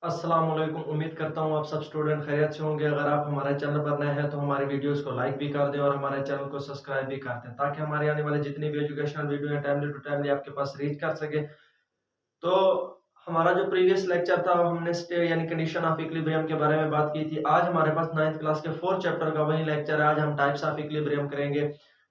अस्सलाम वालेकुम। उम्मीद करता हूँ आप सब स्टूडेंट खैरियत से होंगे। अगर आप हमारे चैनल पर नए हैं तो हमारी वीडियोस को लाइक भी कर दें और हमारे चैनल को सब्सक्राइब भी कर दें ताकि हमारे आने वाले जितनी भी एजुकेशनल वीडियो है टाइमली टू टाइमली आपके पास रीच कर सके। तो हमारा जो प्रीवियस लेक्चर था हमने स्टे यानी कंडीशन ऑफ इक्विलिब्रियम के बारे में बात की थी। आज हमारे पास 9th क्लास के 4th चैप्टर का वही लेक्चर है। आज हम टाइप्स ऑफ इक्विलिब्रियम करेंगे।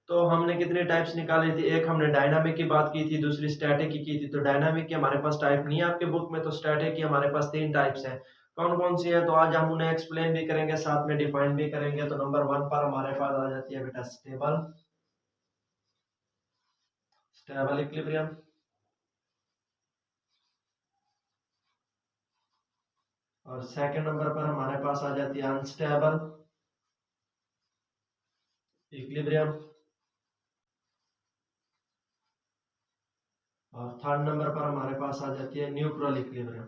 तो हमने कितने टाइप्स निकाली थी? एक हमने डायनामिक की बात की थी, दूसरी स्टैटिक की थी। तो डायनामिक की हमारे पास टाइप नहीं है आपके बुक में, तो स्टैटिक की हमारे पास 3 टाइप्स हैं। कौन कौन सी है? तो आज हम उन्हें एक्सप्लेन भी करेंगे, साथ में डिफाइन भी करेंगे। तो नंबर 1 पर हमारे पास आ जाती है बेटा स्टेबल स्टेबल इक्विलिब्रियम। और सेकंड नंबर पर हमारे पास आ जाती है अनस्टेबल इक्विलिब्रियम। और थर्ड नंबर पर हमारे पास आ जाती है न्यूट्रल इक्विलिब्रियम।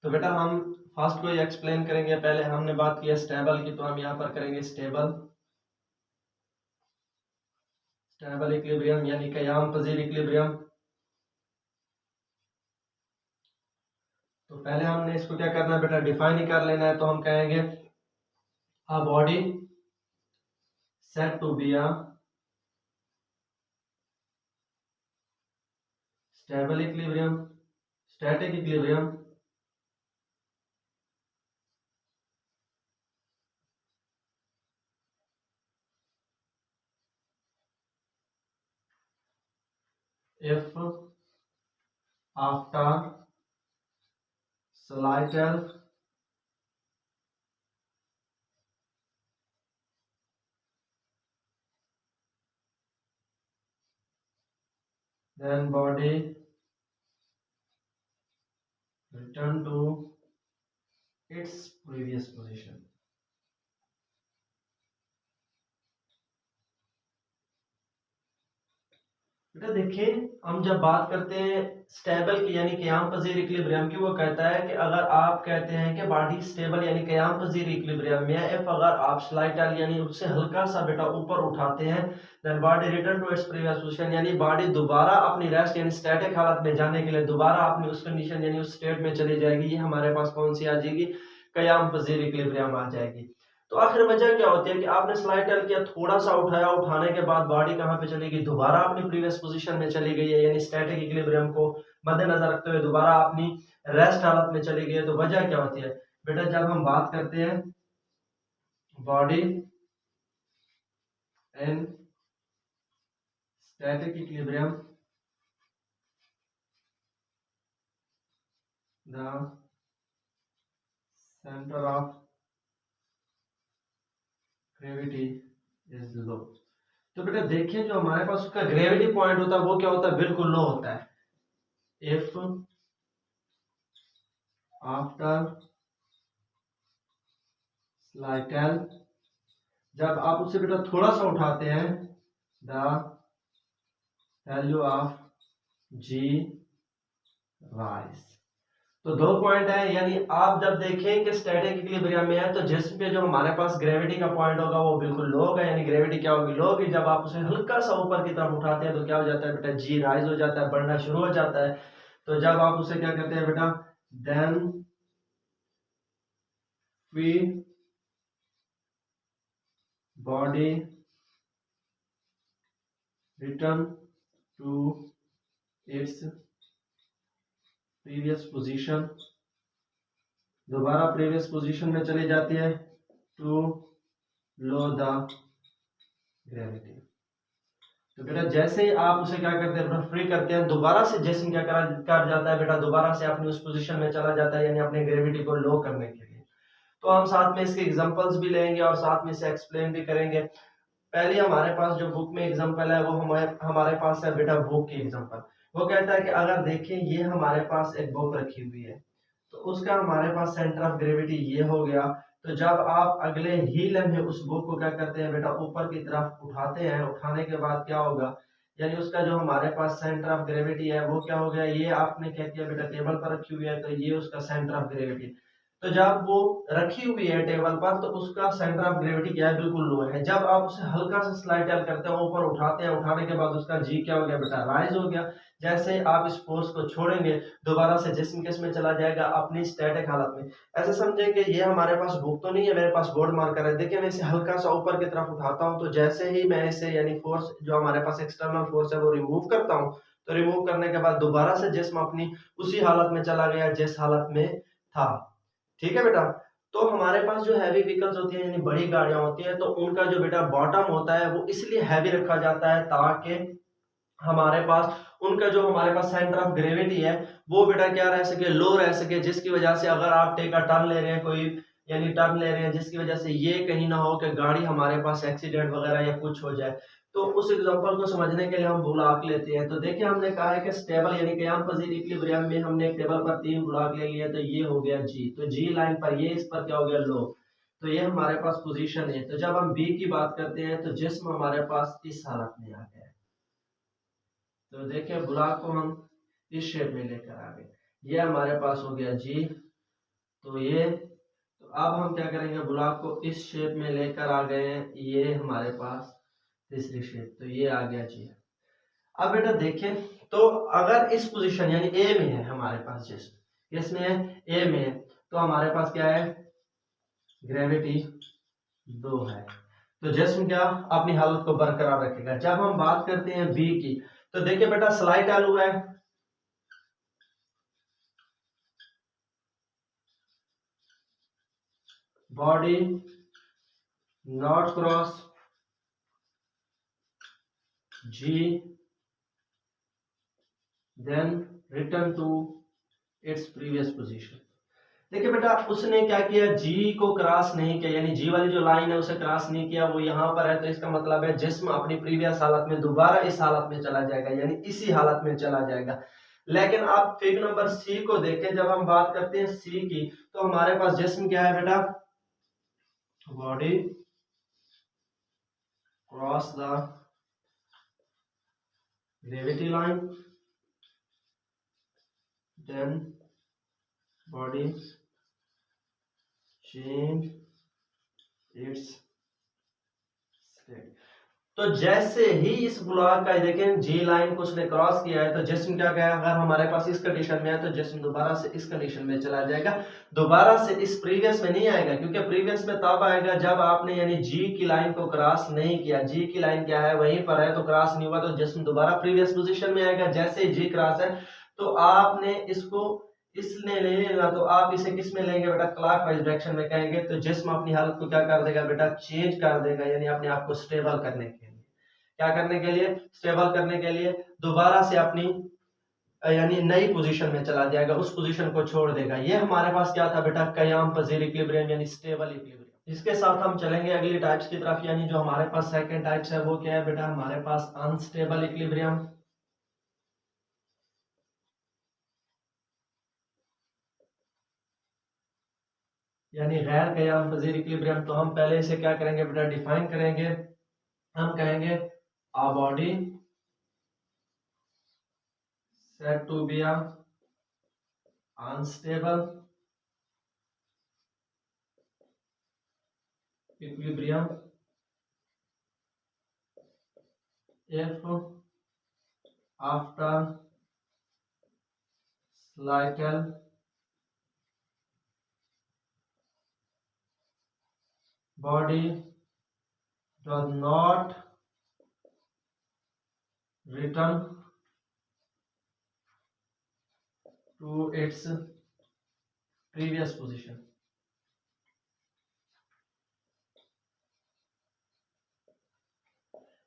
तो बेटा हम फर्स्ट को एक्सप्लेन करेंगे। पहले हमने बात की है स्टेबल की, तो हम यहाँ पर करेंगे स्टेबल स्टेबल इक्विलिब्रियम यानी कयाम पजीर इक्विलिब्रियम। तो पहले हमने इसको क्या करना है बेटा, डिफाइन ही कर लेना है। तो हम कहेंगे a body said to be a stable equilibrium static equilibrium if after slight then body return to its previous position। बेटा देखिए, हम जब बात करते हैं स्टेबल की यानी कयाम पजीर इक्विलिब्रियम की, वो कहता है कि अगर आप कहते हैं कि बॉडी स्टेबल यानी कयाम पजीर इक्विलिब्रियम में है, इफ अगर आप स्लाइटल यानी उससे हल्का सा बेटा ऊपर उठाते हैं, then body return to its previous position यानी बॉडी दोबारा अपनी रेस्ट यानी स्टैटिक हालत में जाने के लिए दोबारा अपनी उस कंडीशन यानी उस स्टेट में चली जाएगी। ये हमारे पास कौन सी आ जाएगी? कयाम पजीर इक्विलिब्रियम आ जाएगी। तो आखिर वजह क्या होती है कि आपने स्लाइड टर्न किया, थोड़ा सा उठाया, उठाने के बाद बॉडी कहाँ पे चली गई? दोबारा अपनी प्रीवियस पोजीशन में चली गई है, यानी स्टैटिक इक्विलिब्रियम को मद्देनजर रखते हुए दोबारा अपनी रेस्ट हालत में चली गई है। तो वजह क्या होती है बेटा? जब हम बात करते हैं body in static equilibrium, the centre of gravity is low. तो बेटा देखिए, जो हमारे पास उसका ग्रेविटी पॉइंट होता है वो क्या होता है? बिल्कुल लो होता है। इफ आफ्टर स्लाइटल, जब आप उससे बेटा थोड़ा सा उठाते हैं, the value of G rise. तो दो पॉइंट है, यानी आप जब देखें कि स्टैटिक इक्विलिब्रियम में है तो जिसम पे जो हमारे पास ग्रेविटी का पॉइंट होगा वो बिल्कुल लो होगा, यानी ग्रेविटी क्या होगी? लो होगी। जब आप उसे हल्का सा ऊपर की तरफ उठाते हैं तो क्या हो जाता है बेटा? जी राइज हो जाता है, बढ़ना शुरू हो जाता है। तो जब आप उसे क्या करते हैं बेटा? Then we body return to its previous position, दोबारा प्रीवियस पोजीशन में चली जाती है, टू लो द ग्रेविटी। तो बेटा जैसे ही आप उसे क्या करते हैं? फ्री करते हैं, दोबारा से जिस्म क्या कर जाता है बेटा? दोबारा से अपनी उस पोजीशन में चला जाता है, यानी अपने ग्रेविटी को लो करने के लिए। तो हम साथ में इसके एग्जांपल्स भी लेंगे और साथ में इसे एक्सप्लेन भी करेंगे। पहले हमारे पास जो बुक में एग्जांपल है वो हमारे पास है बेटा बुक की एग्जांपल। वो कहता है कि अगर देखें ये हमारे पास एक बुक रखी हुई है, तो उसका हमारे पास सेंटर ऑफ ग्रेविटी ये हो गया। तो जब आप अगले ही लम्हे उस बुक को क्या करते हैं बेटा? ऊपर की तरफ उठाते हैं, उठाने के बाद क्या होगा? यानी उसका जो हमारे पास सेंटर ऑफ ग्रेविटी है वो क्या हो गया? ये आपने क्या किया बेटा? टेबल पर रखी हुई है, तो ये उसका सेंटर ऑफ ग्रेविटी। तो जब वो रखी हुई है टेबल पर तो उसका सेंटर ऑफ ग्रेविटी क्या है, बिल्कुल लो है। जब आप उसे हल्का सा स्लाइड डाउन करते हैं, ऊपर उठाते हैं, उठाने के बाद उसका जी क्या हो गया बेटा, राइज हो गया। जैसे आप इस फोर्स को छोड़ेंगे, दोबारा से जिस्म किस में चला जाएगा, अपनी स्टैटिक हालत में। ऐसे समझे कि ये हमारे पास बुक तो नहीं है, मेरे पास बोर्ड मार्कर है। देखिए मैं इसे हल्का सा ऊपर की तरफ उठाता हूँ, तो जैसे ही मैं इसे यानी फोर्स जो हमारे पास एक्सटर्नल फोर्स है वो रिमूव करता हूँ, तो रिमूव करने के बाद दोबारा से जिस्म अपनी उसी हालत में चला गया जिस हालत में था। ठीक है बेटा। तो हमारे पास जो हैवी व्हीकल्स होती हैं यानी बड़ी गाड़ियां होती हैं, तो उनका जो बेटा बॉटम होता है वो इसलिए हैवी रखा जाता है ताकि हमारे पास उनका जो हमारे पास सेंटर ऑफ ग्रेविटी है वो बेटा क्या रह सके, लो रह सके, जिसकी वजह से अगर आप टेक अ टर्न ले रहे हैं, कोई यानी टर्न ले रहे हैं, जिसकी वजह से ये कहीं ना हो कि गाड़ी हमारे पास एक्सीडेंट वगैरह या कुछ हो जाए। तो उस एग्जांपल को समझने के लिए हम बुलाक लेते हैं। तो देखिए हमने कहा है कि स्टेबल यानी कयाम पजीर इक्विलिब्रियम में हमने एक टेबल पर 3 बुलाक ले लिए, तो ये हो गया जी, तो जी लाइन पर ये, इस पर क्या हो गया, लो। तो ये हमारे पास पोजीशन है। तो जब हम बी की बात करते हैं तो जिस्म हमारे पास इस हालत में आ गया है। तो देखिए ब्लॉक को हम इस शेप में लेकर आ गए, ये हमारे पास हो गया जी। तो ये, तो अब हम क्या करेंगे, ब्लॉक को इस शेप में लेकर आ गए हैं, ये हमारे पास तीसरी शेप, तो ये आ गया जी। अब बेटा देखिए, तो अगर इस पोजीशन यानी ए में है हमारे पास जिस्म, इसमें है ए में है, तो हमारे पास क्या है, ग्रेविटी 2 है। तो जिस्म क्या अपनी हालत को बरकरार रखेगा। जब हम बात करते हैं बी की, तो देखिए बेटा स्लाइड चालू है, body not cross G, then return to its previous position. देखिए बेटा उसने क्या किया, जी को क्रॉस नहीं किया, यानी जी वाली जो लाइन है उसे क्रॉस नहीं किया, वो यहाँ पर है, तो इसका मतलब है जिस्म अपनी प्रीवियस हालत में दोबारा इस हालत में चला जाएगा, यानी इसी हालत में चला जाएगा। लेकिन आप फिगर नंबर सी को देखें, जब हम बात करते हैं सी की, तो हमारे पास जिस्म क्या है बेटा, body cross the gravity line, then body change its state. तो जैसे ही इस ब्लॉक का देखें जी लाइन को उसने क्रॉस किया है, तो जिस्म क्या गया, अगर हमारे पास इस कंडीशन में है तो जिस्म दोबारा से इस कंडीशन में चला जाएगा, दोबारा से इस प्रीवियस में नहीं आएगा, क्योंकि प्रीवियस में तब आएगा जब आपने यानी जी की लाइन को क्रॉस नहीं किया। जी की लाइन क्या है, वहीं पर है, तो क्रॉस नहीं हुआ, तो जिस्म दोबारा प्रीवियस पोजीशन में आएगा। जैसे ही जी क्रॉस है तो आपने इसको इसने ले लेना, तो आप इसे किस में लेंगे बेटा, क्लॉकवाइज डायरेक्शन में कहेंगे, तो जिस्म अपनी हालत को क्या कर देगा बेटा, चेंज कर देगा, यानी अपने आप को स्टेबल करने के लिए, क्या करने के लिए, स्टेबल करने के लिए दोबारा से अपनी यानी नई पोजीशन में चला जाएगा, उस पोजीशन को छोड़ देगा। ये हमारे पास क्या था बेटा, कयाम पजीर इक्विलिब्रियम यानी स्टेबल इक्विलिब्रियम। इसके साथ हम चलेंगे अगली टाइप्स की तरफ, यानी जो हमारे पास सेकंड टाइप्स है वो क्या है बेटा, हमारे पास अनस्टेबल इक्विलिब्रियम, यानी गैर कयाम पजीर इक्विलिब्रियम। तो हम पहले इसे क्या करेंगे बेटा, डिफाइन करेंगे। हम कहेंगे a body said to be a unstable equilibrium if after slight body does not return to its previous position।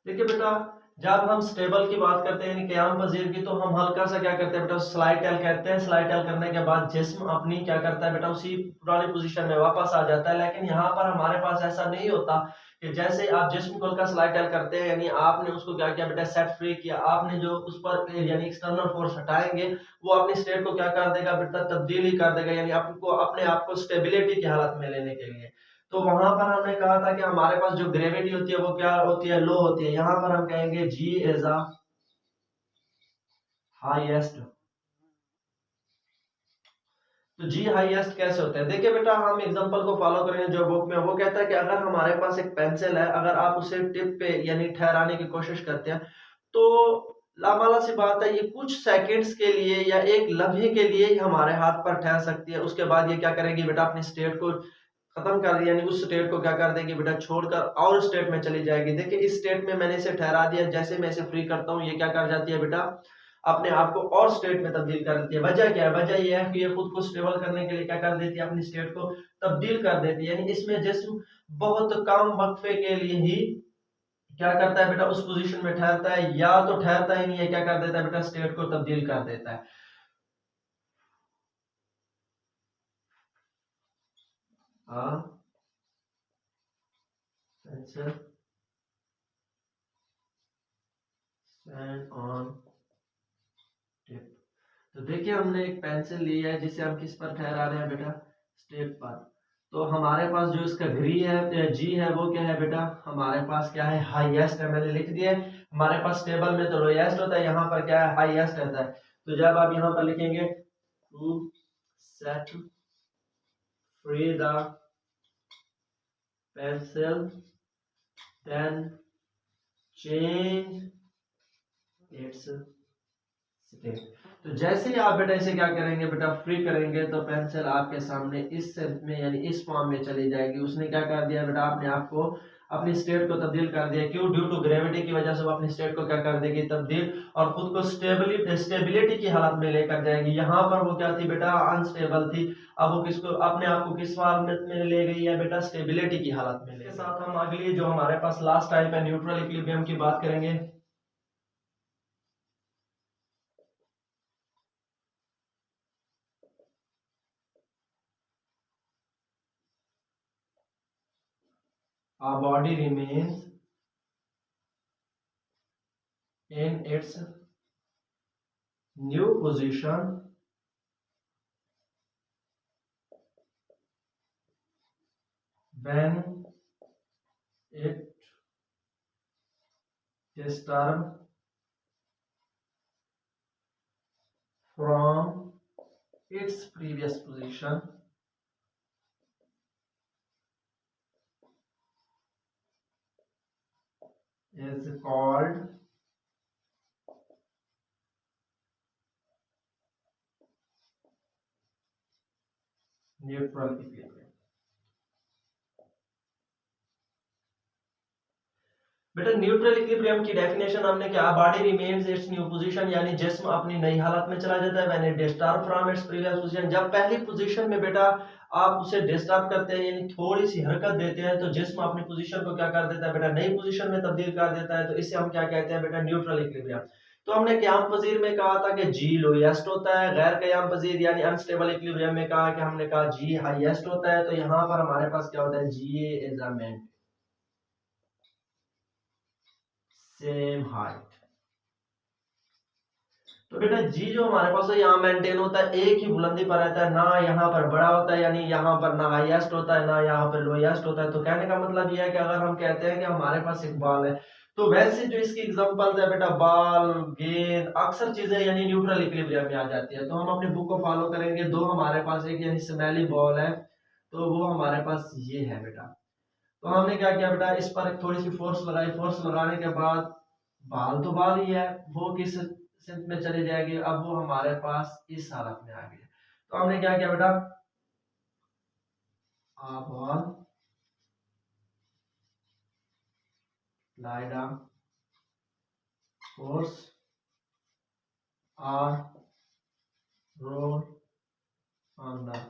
देखिए बेटा जब हम स्टेबल की बात करते हैं यानी कयाम पजीर की, तो हम हल्का सा क्या करते हैं बेटा, स्लाइड टेल कहते हैं। स्लाइड टेल करने के बाद जिस्म अपनी क्या करता है बेटा, उसी पुरानी पोजीशन में वापस आ जाता है। लेकिन यहाँ पर हमारे पास ऐसा नहीं होता कि जैसे आप जिस्म को हल्का स्लाइड टेल करते हैं, यानी आपने उसको क्या किया बेटा, सेट फ्री किया, आपने जो उस पर यानी एक्सटर्नल फोर्स हटाएंगे वो अपनी स्टेट को क्या कर देगा बेटा, तब्दीली कर देगा, यानी आपको अपने आप को स्टेबिलिटी की हालत में लेने के लिए। तो वहां पर हमने कहा था कि हमारे पास जो ग्रेविटी होती है वो क्या होती है, लो होती है। यहां पर हम कहेंगे जी इज अ हाईएस्ट। तो जी हाईएस्ट कैसे होता है, देखिए बेटा हम एग्जांपल को फॉलो करेंगे जो बुक में वो कहता है कि अगर हमारे पास एक पेंसिल है, अगर आप उसे टिप पे यानी ठहराने की कोशिश करते हैं तो लामाला सी बात है, ये कुछ सेकंड्स के लिए या एक लम्हे के लिए ही हमारे हाथ पर ठहर सकती है। उसके बाद ये क्या करेगी बेटा, अपनी स्टेट को खत्म कर दिया, यानी उस स्टेट को क्या कर देगी बेटा, छोड़कर और स्टेट में चली जाएगी। देखिए इस स्टेट में मैंने इसे ठहरा दिया, जैसे मैं इसे फ्री करता हूँ ये क्या कर जाती है बेटा, अपने आप को और स्टेट में तब्दील कर देती है। वजह क्या है, वजह यह है कि ये खुद को स्टेबल करने के लिए क्या कर देती है, अपनी स्टेट को तब्दील कर देती है। यानी इसमें जिस्म बहुत कम वक्फे के लिए ही क्या करता है बेटा, उस पोजीशन में ठहरता है, या तो ठहरता ही नहीं है, क्या कर देता है बेटा, स्टेट को तब्दील कर देता है। Answer on tip. तो देखिए हमने एक पेंसिल ली है जिसे हम किस पर ठहरा रहे हैं बेटा, स्टेट पर। तो हमारे पास जो इसका जी है वो क्या है बेटा, हमारे पास क्या है, हाईएस्ट है, मैंने लिख दिया है। हमारे पास टेबल में तो लोएस्ट होता है, यहाँ पर क्या है, हाईएस्ट रहता है। तो जब आप यहाँ पर लिखेंगे to set free the pencil then change its state. तो जैसे ही आप बेटा इसे क्या करेंगे बेटा, फ्री करेंगे तो पेंसिल आपके सामने इस सेंस में यानी इस फॉर्म में चली जाएगी। उसने क्या कर दिया बेटा, अपने आप को अपनी स्टेट को तब्दील कर दिया। क्यों, ड्यू टू ग्रेविटी की वजह से वो अपनी स्टेट को क्या कर देगी, तब्दील, और खुद को स्टेबिलिटी की हालत में लेकर जाएगी। यहाँ पर वो क्या थी बेटा, अनस्टेबल थी। अब वो किसको, अपने आप को किस हालत में ले गई है बेटा, स्टेबिलिटी की हालत में। इसके साथ हम अगली जो हमारे पास लास्ट टाइप है न्यूट्रल इक्विलिब्रियम की बात करेंगे। Our body remains in its new position when it disturbed from its previous position is called neutral equilibrium। बेटा न्यूट्रल इक्विलिब्रियम की डेफिनेशन हमने क्या, body remains it's new position, यानी जिस्म अपनी नई हालत में चला जाता है। When it disturb from its previous position, जब पहली पोजीशन में बेटा आप उसे डिस्टर्ब करते हैं यानी थोड़ी सी हरकत देते हैं तो जिस्म अपनी पोजीशन को क्या कर देता है बेटा, नई पोजीशन में तब्दील कर देता है। तो इसे हम क्या कहते हैं बेटा, न्यूट्रल इक्विलिब्रियम। तो हमने क़याम पजीर में कहा था कि जी लोएस्ट होता है, गैर क़याम पजीर यानी अनस्टेबल इक्विलिब्रियम में कहा कि हमने कहा जी हाईएस्ट होता है। तो यहाँ पर हमारे पास क्या होता है, G is a main same height. तो बेटा जी जो हमारे पास है यहाँ मेंटेन होता है, एक ही बुलंदी पर रहता है, ना यहाँ पर बड़ा होता है, यानी यहाँ पर ना हाईएस्ट होता है ना यहाँ पर लोएस्ट होता है। तो कहने का मतलब यह है कि अगर हम कहते हैं कि हमारे पास एक बॉल है, तो वैसे जो इसकी एग्जांपल्स है बेटा, बॉल, गेंद, अक्सर चीजें यानी न्यूट्रल इक्विलिब्रियम में आ जाती है। तो हम अपनी बुक को फॉलो करेंगे। दो हमारे पास एक यानी स्मेली बॉल है, तो वो हमारे पास ये है बेटा। तो हमने क्या किया बेटा, इस पर थोड़ी सी फोर्स लगाई, फोर्स लगाने के बाद बाल तो बाल ही है, वो किस सिंथ में चली जाएगी, अब वो हमारे पास इस हालत में आ गई। तो हमने क्या किया बेटा, ball lie down force or roll on the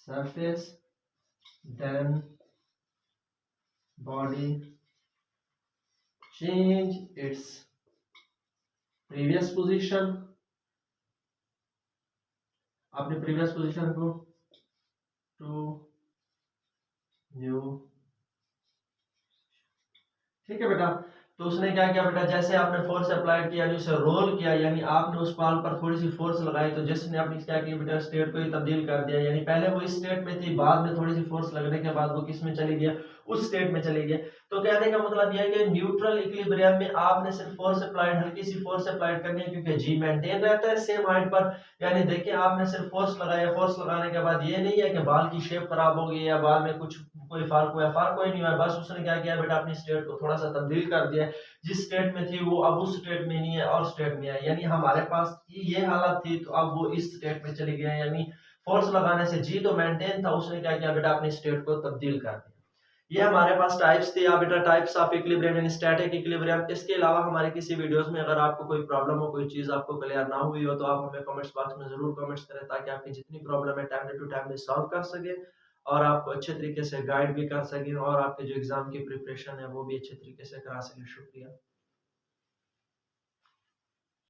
surface, then body change its previous position, अपनी previous position को to new। ठीक है बेटा, तो उसने क्या किया बेटा, जैसे आपने फोर्स अप्लाइड किया, यानी उसे रोल किया, यानी आपने उस बॉल पर थोड़ी सी फोर्स लगाई, तो जिसने अपनी क्या किया बेटा, स्टेट को ही तब्दील कर दिया। यानी पहले वो इस स्टेट में थी, बाद में थोड़ी सी फोर्स लगने के बाद वो किस में चली गया, उस स्टेट में चली गया। तो कहने का मतलब यह है कि न्यूट्रल इक्विलिब्रियम में आपने सिर्फ फोर्स अप्लाइड, हल्की सी फोर्स अप्लाइड करनी है, क्योंकि जी मेंटेन रहता है सेम हाइट पर। यानी देखिए आपने सिर्फ फोर्स लगाया, फोर्स लगाने के बाद ये नहीं है कि बाल की शेप खराब हो गई या बाल में कुछ कोई फार्क हुआ, फार्क कोई नहीं हुआ, बस उसने क्या किया बेटा, अपनी स्टेट को थोड़ा सा तब्दील कर दिया। जिस स्टेट में थी वो अब उस स्टेट में नहीं है और स्टेट में है। यानी हमारे पास ये हालत थी तो अब वो इस स्टेट में चली गई। यानी फोर्स लगाने से जी तो मेंटेन था, उसने क्या किया बेटा, अपनी स्टेट को तब्दील कर दिया। ये हमारे पास टाइप्स थे या बेटा, टाइप्स ऑफ इक्विलिब्रियम यानी स्टैटिक इक्विलिब्रियम। इसके अलावा हमारे किसी वीडियोस में अगर आपको कोई प्रॉब्लम हो, कोई चीज आपको क्लियर ना हुई हो, तो आप हमें कमेंट्स बॉक्स में जरूर कमेंट्स करें, ताकि आपकी जितनी प्रॉब्लम है टाइम टू टाइम में सॉल्व कर सके और आपको अच्छे तरीके से गाइड भी कर सकें और आपके जो एग्जाम की प्रिपरेशन है वो भी अच्छे तरीके से करा सकें। शुक्रिया।